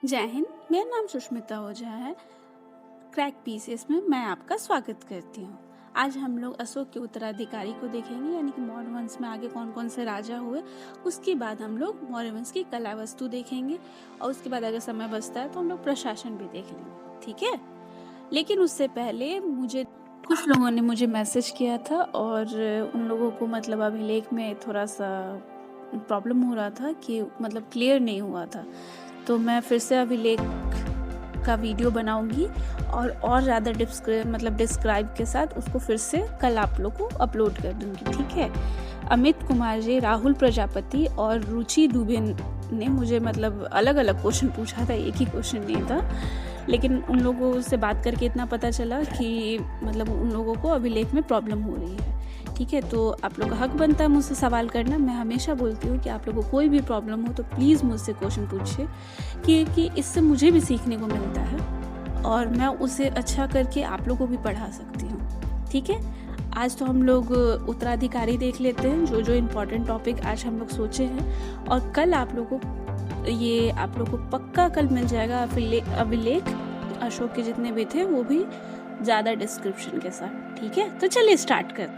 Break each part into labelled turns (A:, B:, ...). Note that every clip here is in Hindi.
A: जय हिंद। मेरा नाम सुष्मिता ओझा है। क्रैक पीसेस में मैं आपका स्वागत करती हूँ। आज हम लोग अशोक के उत्तराधिकारी को देखेंगे, यानी कि मौर्य वंश में आगे कौन कौन से राजा हुए। उसके बाद हम लोग मौर्य वंश की कला वस्तु देखेंगे और उसके बाद अगर समय बचता है तो हम लोग प्रशासन भी देख लेंगे, ठीक है। लेकिन उससे पहले कुछ लोगों ने मुझे मैसेज किया था और उन लोगों को मतलब अभिलेख में थोड़ा सा प्रॉब्लम हो रहा था कि मतलब क्लियर नहीं हुआ था, तो मैं फिर से अभिलेख का वीडियो बनाऊंगी और ज़्यादा डिस्क्राइब के साथ उसको फिर से कल आप लोग को अपलोड कर दूंगी, ठीक है। अमित कुमार जी, राहुल प्रजापति और रुचि दुबे ने मुझे मतलब अलग अलग क्वेश्चन पूछा था, एक ही क्वेश्चन नहीं था, लेकिन उन लोगों से बात करके इतना पता चला कि मतलब उन लोगों को अभिलेख में प्रॉब्लम हो रही है, ठीक है। तो आप लोग का हक बनता है मुझसे सवाल करना। मैं हमेशा बोलती हूँ कि आप लोगों को कोई भी प्रॉब्लम हो तो प्लीज़ मुझसे क्वेश्चन पूछिए, क्योंकि इससे मुझे भी सीखने को मिलता है और मैं उसे अच्छा करके आप लोगों को भी पढ़ा सकती हूँ, ठीक है। आज तो हम लोग उत्तराधिकारी देख लेते हैं, जो जो इम्पोर्टेंट टॉपिक आज हम लोग सोचे हैं, और कल आप लोग को पक्का कल मिल जाएगा अभिलेख अशोक के जितने भी थे, वो भी ज़्यादा डिस्क्रिप्शन के साथ, ठीक है। तो चलिए स्टार्ट कर।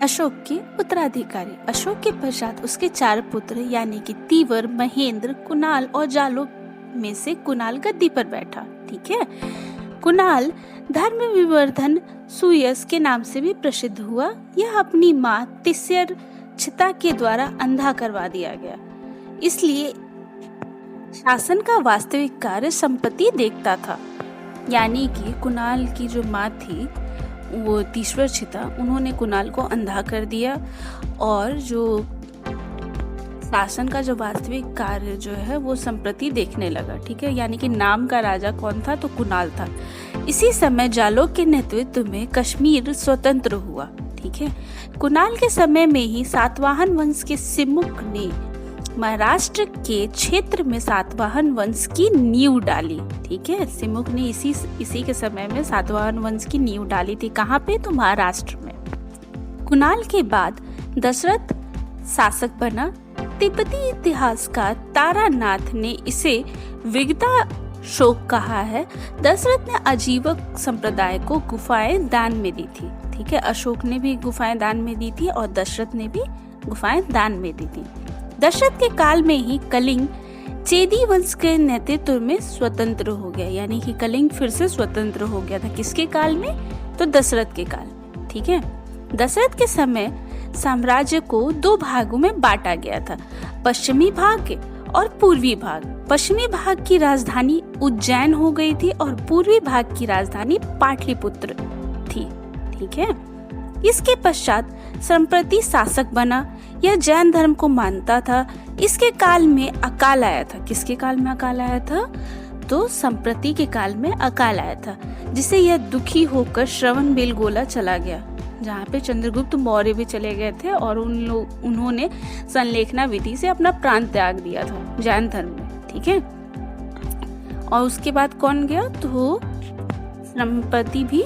A: अशोक के उत्तराधिकारी। अशोक के पश्चात उसके 4 पुत्र यानी कि तीवर, महेंद्र, कुणाल और जालों में से कुणाल गद्दी पर बैठा, ठीक है। कुणाल धर्म विवर्धन सुयस के नाम से भी प्रसिद्ध हुआ। यह अपनी मां तिस्यर के द्वारा अंधा करवा दिया गया, इसलिए शासन का वास्तविक कार्य संपत्ति देखता था। यानी कि कुणाल की जो माँ थी वो तिस्यर, उन्होंने कुणाल को अंधा कर दिया और जो शासन का जो वास्तविक कार्य जो है वो संप्रति देखने लगा, ठीक है। यानी कि नाम का राजा कौन था, तो कुणाल था। इसी समय जालों के नेतृत्व में कश्मीर स्वतंत्र हुआ, ठीक है। कुणाल के समय में ही सातवाहन वंश के सिमुक ने महाराष्ट्र के क्षेत्र में सातवाहन वंश की नींव डाली, ठीक है। सिमुक ने इसी के समय में सातवाहन वंश की नींव डाली थी। कहाँ पे, तो महाराष्ट्र में। कुणाल के बाद दशरथ शासक बना। तिब्बती इतिहासकार तारानाथ ने इसे विगता शोक कहा है। दशरथ ने आजीवक संप्रदाय को गुफाएं दान में दी थी, ठीक है। अशोक ने भी गुफाएं दान में दी थी और दशरथ ने भी गुफाएं दान में दी थी। दशरथ के काल में ही कलिंग चेदी वंश के नेतृत्व में स्वतंत्र हो गया, यानी कि कलिंग फिर से स्वतंत्र हो गया था। किसके काल में, तो दशरथ के काल में, ठीक है। दशरथ के समय साम्राज्य को 2 भागों में बांटा गया था, पश्चिमी भाग और पूर्वी भाग। पश्चिमी भाग की राजधानी उज्जैन हो गई थी और पूर्वी भाग की राजधानी पाटलिपुत्र थी, ठीक है। इसके पश्चात संप्रति शासक बना। यह जैन धर्म को मानता था। इसके काल में अकाल आया था। किसके काल में अकाल आया था, तो संप्रति के काल में अकाल आया था, जिसे यह दुखी होकर श्रवणबेलगोला चला गया, जहाँ पे चंद्रगुप्त मौर्य भी चले गए थे और उन्होंने संलेखना विधि से अपना प्राण त्याग दिया था जैन धर्म में, ठीक है। और उसके बाद कौन गया, तो संप्रति भी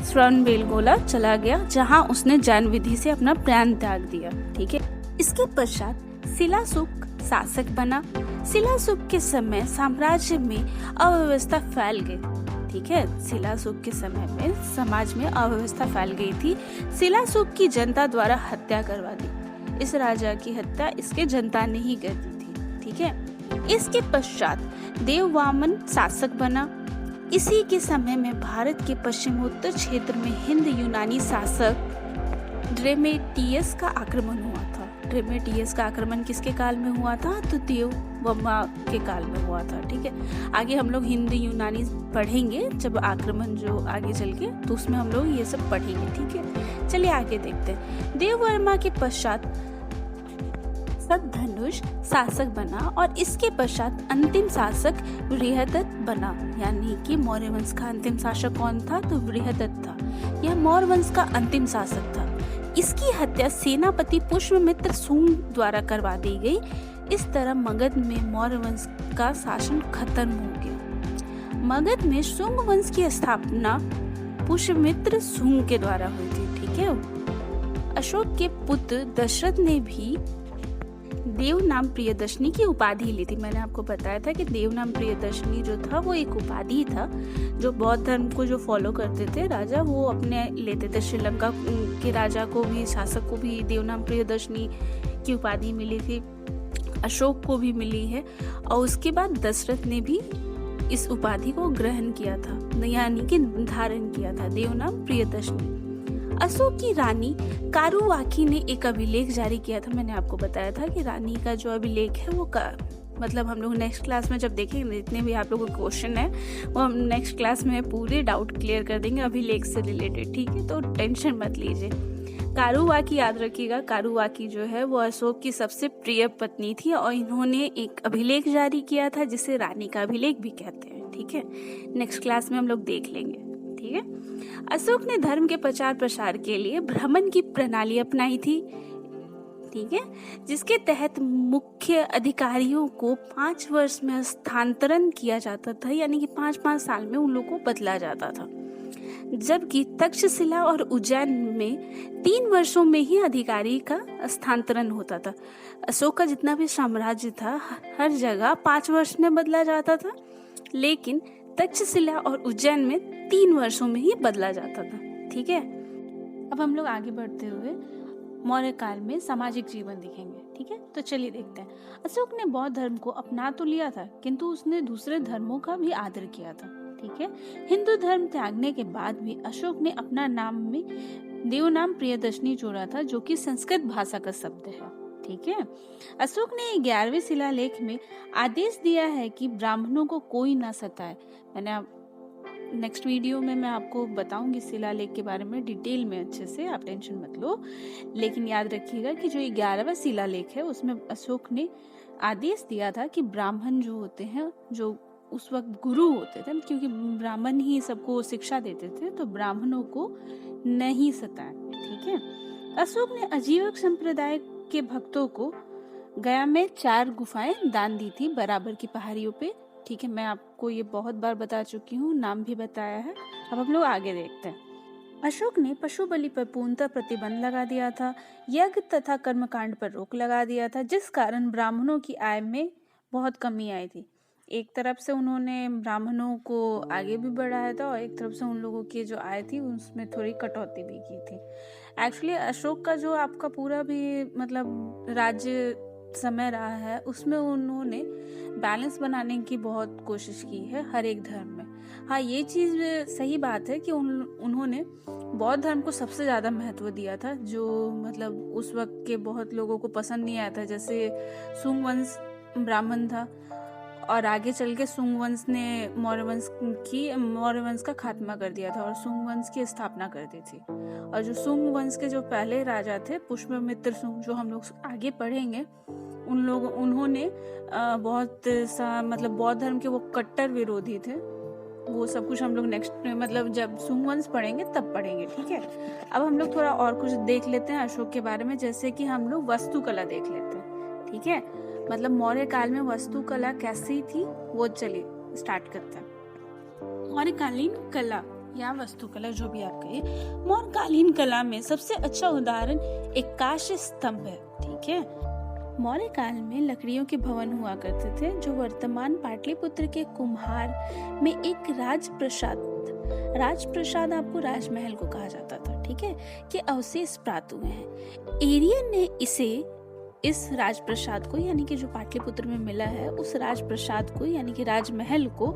A: श्रवणबेलगोला चला गया, जहां उसने जैन विधि से अपना प्राण त्याग दिया, ठीक है। इसके पश्चात शिलासुक शासक बना। शिलासुक के समय साम्राज्य में अव्यवस्था फैल गई, ठीक है। शिलासुक के समय में समाज में अव्यवस्था फैल गई थी। शिलासुक की जनता द्वारा हत्या करवा दी। इस राजा की हत्या इसके जनता ने ही कर दी थी, ठीक है। इसके पश्चात देववामन शासक बना। इसी के समय में भारत के पश्चिमोत्तर क्षेत्र में हिंद यूनानी शासक ड्रेमेटियस का आक्रमण हुआ था। ड्रेमेटियस का आक्रमण किसके काल में हुआ था, तो देववर्मा के काल में हुआ था, ठीक है। आगे हम लोग हिंद यूनानी पढ़ेंगे जब आक्रमण जो आगे चल के, तो उसमें हम लोग ये सब पढ़ेंगे, ठीक है। चलिए आगे देखते हैं। देववर्मा के पश्चात धनुष शासक बना और इसके पश्चात अंतिम शासक बृहदत्त बना। यानी कि मौर्य वंश का अंतिम शासक कौन था, तो बृहदत्त था। यह मौर्य वंश का अंतिम शासक था। इसकी हत्या सेनापति पुष्यमित्र शुंग द्वारा करवा दी गई। इस तरह मगध में मौर्य वंश का शासन खत्म हो गया। मगध में शुंग वंश की स्थापना पुष्यमित्र शुंग के द्वारा हुई थी, ठीक है। अशोक के पुत्र दशरथ ने भी देव नाम प्रियदर्शनी की उपाधि ली थी। मैंने आपको बताया था कि देव नाम प्रियदर्शनी जो था वो एक उपाधि था जो बौद्ध धर्म को जो फॉलो करते थे राजा वो अपने लेते थे। श्रीलंका के राजा को भी, शासक को भी देव नाम प्रियदर्शनी की उपाधि मिली थी, अशोक को भी मिली है, और उसके बाद दशरथ ने भी इस उपाधि को ग्रहण किया था, यानी कि धारण किया था, देव नाम प्रियदर्शनी। अशोक की रानी कारुवाकी ने एक अभिलेख जारी किया था। मैंने आपको बताया था कि रानी का जो अभिलेख है वो मतलब हम लोग नेक्स्ट क्लास में जब देखेंगे, जितने भी आप लोगों के क्वेश्चन है वो हम नेक्स्ट क्लास में पूरे डाउट क्लियर कर देंगे अभिलेख से रिलेटेड, ठीक है, तो टेंशन मत लीजिए। कारुवाकी याद रखिएगा, कारुवाकी जो है वो अशोक की सबसे प्रिय पत्नी थी और इन्होंने एक अभिलेख जारी किया था जिसे रानी का अभिलेख भी कहते हैं, ठीक है। नेक्स्ट क्लास में हम लोग देख लेंगे, ठीक है। अशोक ने धर्म के प्रचार प्रसार के लिए भ्रमण की प्रणाली अपनाई थी, ठीक है, जिसके तहत मुख्य अधिकारियों को 5 वर्ष में स्थानांतरण किया जाता था, यानी कि 5-5 साल में उन लोगों को बदला जाता था, जबकि तक्षशिला और उज्जैन में 3 वर्षों में ही अधिकारी का स्थानांतरण होता था। अशोक का जितना भी साम्राज्य था हर जगह 5 वर्ष में बदला जाता था, लेकिन तक्षशिला और उज्जैन में 3 वर्षों में ही बदला जाता था, ठीक है। अब हम लोग आगे बढ़ते हुए मौर्य काल में सामाजिक जीवन दिखेंगे, ठीक है। तो चलिए देखते हैं। अशोक ने बौद्ध धर्म को अपना तो लिया था, किंतु उसने दूसरे धर्मों का भी आदर किया था, ठीक है। हिंदू धर्म त्यागने के बाद भी अशोक ने अपना नाम में देव नाम प्रियदर्शनी जोड़ा था, जो कि संस्कृत भाषा का शब्द है, ठीक है। अशोक ने 11वें शिलालेख में आदेश दिया है कि ब्राह्मणों को कोई ना सताए। मैंने नेक्स्ट वीडियो में मैं आपको बताऊंगी शिलालेख के बारे में डिटेल में अच्छे से, आप टेंशन मत लो। लेकिन याद रखिएगा कि जो 11वां शिलालेख है उसमें अशोक ने आदेश दिया था कि ब्राह्मण जो होते हैं, जो उस वक्त गुरु होते थे, क्योंकि ब्राह्मण ही सबको शिक्षा देते थे, तो ब्राह्मणों को नहीं सताएं, ठीक है। अशोक ने आजीवक संप्रदाय के भक्तों को गया में 4 गुफाएं दान दी थी बराबर की पहाड़ियों पे, ठीक है। मैं आपको ये बहुत बार बता चुकी हूँ, नाम भी बताया है। अब हम लोग आगे देखते हैं। अशोक ने पशु बलि पर पूर्णतः प्रतिबंध लगा दिया था, यज्ञ तथा कर्मकांड पर रोक लगा दिया था, जिस कारण ब्राह्मणों की आय में बहुत कमी आई थी। एक तरफ से उन्होंने ब्राह्मणों को आगे भी बढ़ाया था और एक तरफ से उन लोगों की जो आय थी उसमें थोड़ी कटौती भी की थी। एक्चुअली अशोक का जो आपका पूरा भी मतलब राज्य समय रहा है उसमें उन्होंने बैलेंस बनाने की बहुत कोशिश की है हर एक धर्म में। हाँ, ये चीज़ सही बात है कि उन्होंने बौद्ध धर्म को सबसे ज़्यादा महत्व दिया था, जो मतलब उस वक्त के बहुत लोगों को पसंद नहीं आया था। जैसे सुंग वंश ब्राह्मण था और आगे चल के सुंग वंश ने मौर्य वंश का खात्मा कर दिया था और सुंग वंश की स्थापना कर दी थी। और जो सुंग वंश के जो पहले राजा थे पुष्यमित्र सुंग, जो हम लोग आगे पढ़ेंगे, उन्होंने बहुत सा मतलब बौद्ध धर्म के वो कट्टर विरोधी थे। वो सब कुछ हम लोग नेक्स्ट मतलब जब सुंग वंश पढ़ेंगे तब पढ़ेंगे, ठीक है। अब हम लोग थोड़ा और कुछ देख लेते हैं अशोक के बारे में, जैसे कि हम लोग वास्तुकला देख लेते हैं, ठीक है। मतलब मौर्य काल में वास्तुकला कैसी थी वो चलिए स्टार्ट करते हैं। मौर्यकालीन कला या वास्तुकला जो भी आप कहिए, मौर्यकालीन कला में सबसे अच्छा उदाहरण एक कांस्य स्तंभ है, ठीक है। मौर्य काल में लकड़ियों के भवन हुआ करते थे, जो वर्तमान पाटलिपुत्र के कुम्हार में एक राजप्रसाद आपको राजमहल को कहा जाता था, ठीक है, के अवशेष प्राप्त हुए हैं। एरियन ने इस राजप्रसाद को, यानी कि जो पाटलिपुत्र में मिला है, उस राजप्रसाद को यानी कि राजमहल को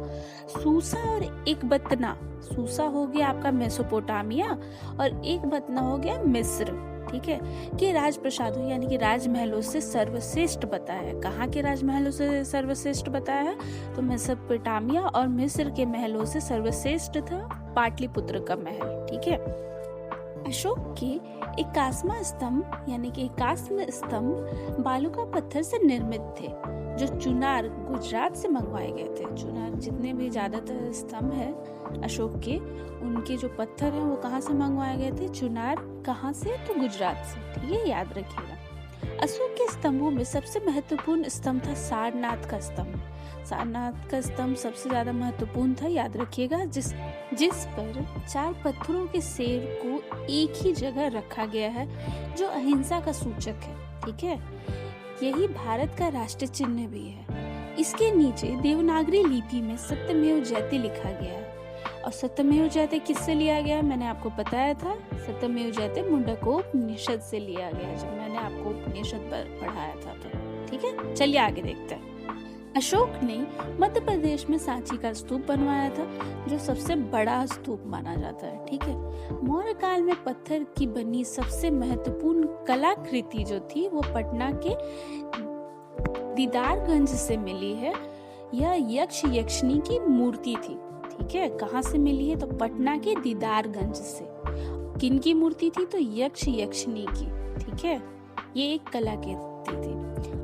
A: सूसा और एक बतना, सूसा हो गया आपका मेसोपोटामिया और एक बतना हो गया मिस्र, ठीक है, कि राजप्रसाद यानी कि राजमहलों से सर्वश्रेष्ठ बताया है। कहाँ के राजमहलों से सर्वश्रेष्ठ बताया है? तो मेसोपोटामिया और मिस्र के महलों से सर्वश्रेष्ठ था पाटलिपुत्र का महल, ठीक है। अशोक के एकास्मा स्तंभ यानी कि एकास्म स्तंभ बालू का पत्थर से निर्मित थे, जो चुनार गुजरात से मंगवाए गए थे। चुनार जितने भी ज्यादातर स्तंभ है अशोक के, उनके जो पत्थर हैं वो कहाँ से मंगवाए गए थे? चुनार कहाँ से? तो गुजरात से, ठीक है, याद रखिएगा। अशोक के स्तंभों में सबसे महत्वपूर्ण स्तंभ था सारनाथ का स्तंभ। सारनाथ का स्तंभ सबसे ज्यादा महत्वपूर्ण था, याद रखिएगा, जिस पर 4 पत्थरों के शेर को एक ही जगह रखा गया है, जो अहिंसा का सूचक है, ठीक है। यही भारत का राष्ट्रीय चिन्ह भी है। इसके नीचे देवनागरी लिपि में सत्यमेव जयते लिखा गया है। और सत्यमेव जयते किससे लिया गया है मैंने आपको बताया था। सत्यमेव जयते मुंडकोपनिषद से लिया गया है, जब मैंने आपको उपनिषद पर पढ़ाया था तो। ठीक है, चलिए आगे देखते हैं। अशोक ने मध्य प्रदेश में सांची का स्तूप बनवाया था, जो सबसे बड़ा स्तूप माना जाता है। ठीक है, मौर्य काल में पत्थर की बनी सबसे महत्वपूर्ण कलाकृति जो थी वो पटना के दीदारगंज से मिली है। यह यक्ष यक्षिणी की मूर्ति थी। ठीक है, कहाँ से मिली है तो पटना के दीदारगंज से। किन की मूर्ति थी तो यक्ष यक्षिणी की। ठीक है, ये एक कलाकृति थी।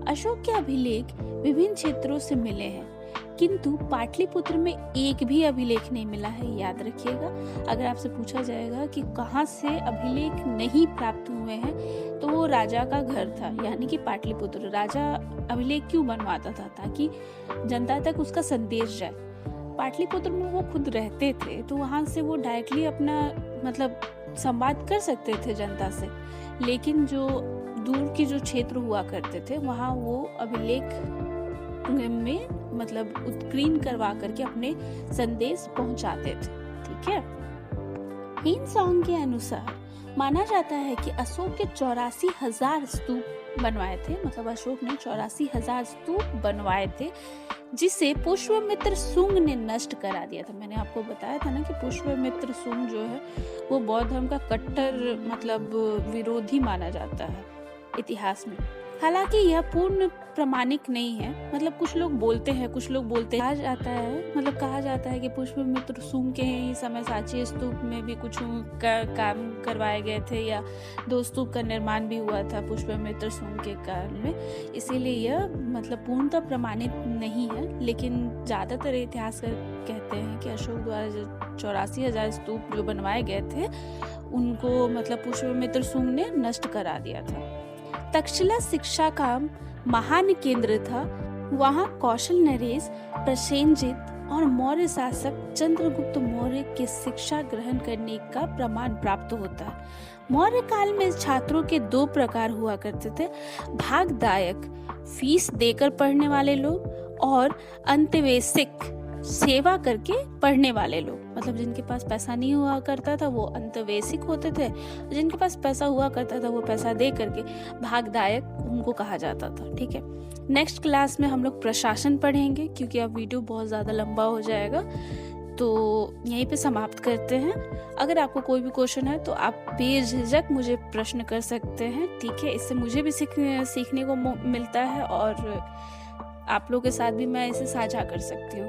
A: अशोक के अभिलेख विभिन्न क्षेत्रों से मिले हैं, किंतु पाटलिपुत्र में एक भी अभिलेख नहीं मिला है। याद रखिएगा, अगर आपसे पूछा जाएगा कि कहाँ से अभिलेख नहीं प्राप्त हुए हैं तो वो राजा का घर था, यानी कि पाटलिपुत्र। राजा अभिलेख क्यों बनवाता था? ताकि जनता तक उसका संदेश जाए। पाटलिपुत्र में वो खुद रहते थे तो वहां से वो डायरेक्टली अपना मतलब संवाद कर सकते थे जनता से, लेकिन जो दूर के जो क्षेत्र हुआ करते थे वहां वो अभिलेख में मतलब उत्कीर्ण करवा करके अपने संदेश पहुंचाते थे। ठीक है, हिन सॉन्ग के अनुसार माना जाता है कि अशोक के 84,000 स्तूप बनवाए थे। मतलब अशोक ने 84,000 स्तूप बनवाए थे, जिसे पुष्यमित्र शुंग ने नष्ट करा दिया था। मैंने आपको बताया था ना कि पुष्यमित्र शुंग जो है वो बौद्ध धर्म का कट्टर मतलब विरोधी माना जाता है इतिहास में। हालांकि यह पूर्ण प्रमाणिक नहीं है। मतलब कुछ लोग बोलते हैं कहा जाता है कि पुष्यमित्र शुंग के ही समय सांची स्तूप में भी कुछ काम करवाए गए थे, या 2 स्तूप का निर्माण भी हुआ था पुष्यमित्र शुंग के काल में। इसीलिए यह मतलब पूर्णतः प्रमाणित नहीं है, लेकिन ज्यादातर इतिहासकार कहते हैं कि अशोक द्वारा जो 84,000 स्तूप जो बनवाए गए थे उनको मतलब पुष्यमित्र शुंग ने नष्ट करा दिया था। तक्षशिला शिक्षा का महान केंद्र था। वहाँ कौशल नरेश, प्रसेनजित और मौर्य शासक चंद्रगुप्त मौर्य के शिक्षा ग्रहण करने का प्रमाण प्राप्त होता है। मौर्य काल में छात्रों के 2 प्रकार हुआ करते थे, भागदायक फीस देकर पढ़ने वाले लोग और अंतवेशिक सेवा करके पढ़ने वाले लोग। मतलब जिनके पास पैसा नहीं हुआ करता था वो अंतवेशिक होते थे, जिनके पास पैसा हुआ करता था वो पैसा दे करके भागदायक उनको कहा जाता था। ठीक है, नेक्स्ट क्लास में हम लोग प्रशासन पढ़ेंगे, क्योंकि अब वीडियो बहुत ज़्यादा लंबा हो जाएगा, तो यहीं पे समाप्त करते हैं। अगर आपको कोई भी क्वेश्चन है तो आप बेझिझक मुझे प्रश्न कर सकते हैं। ठीक है, इससे मुझे भी सीखने को मिलता है और आप लोगों के साथ भी मैं इसे साझा कर सकती हूँ।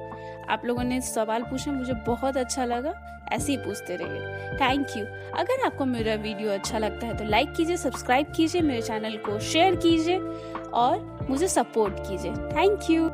A: आप लोगों ने सवाल पूछे, मुझे बहुत अच्छा लगा। ऐसे ही पूछते रहिए। Thank you. अगर आपको मेरा वीडियो अच्छा लगता है तो लाइक कीजिए, सब्सक्राइब कीजिए, मेरे चैनल को शेयर कीजिए और मुझे सपोर्ट कीजिए। Thank you.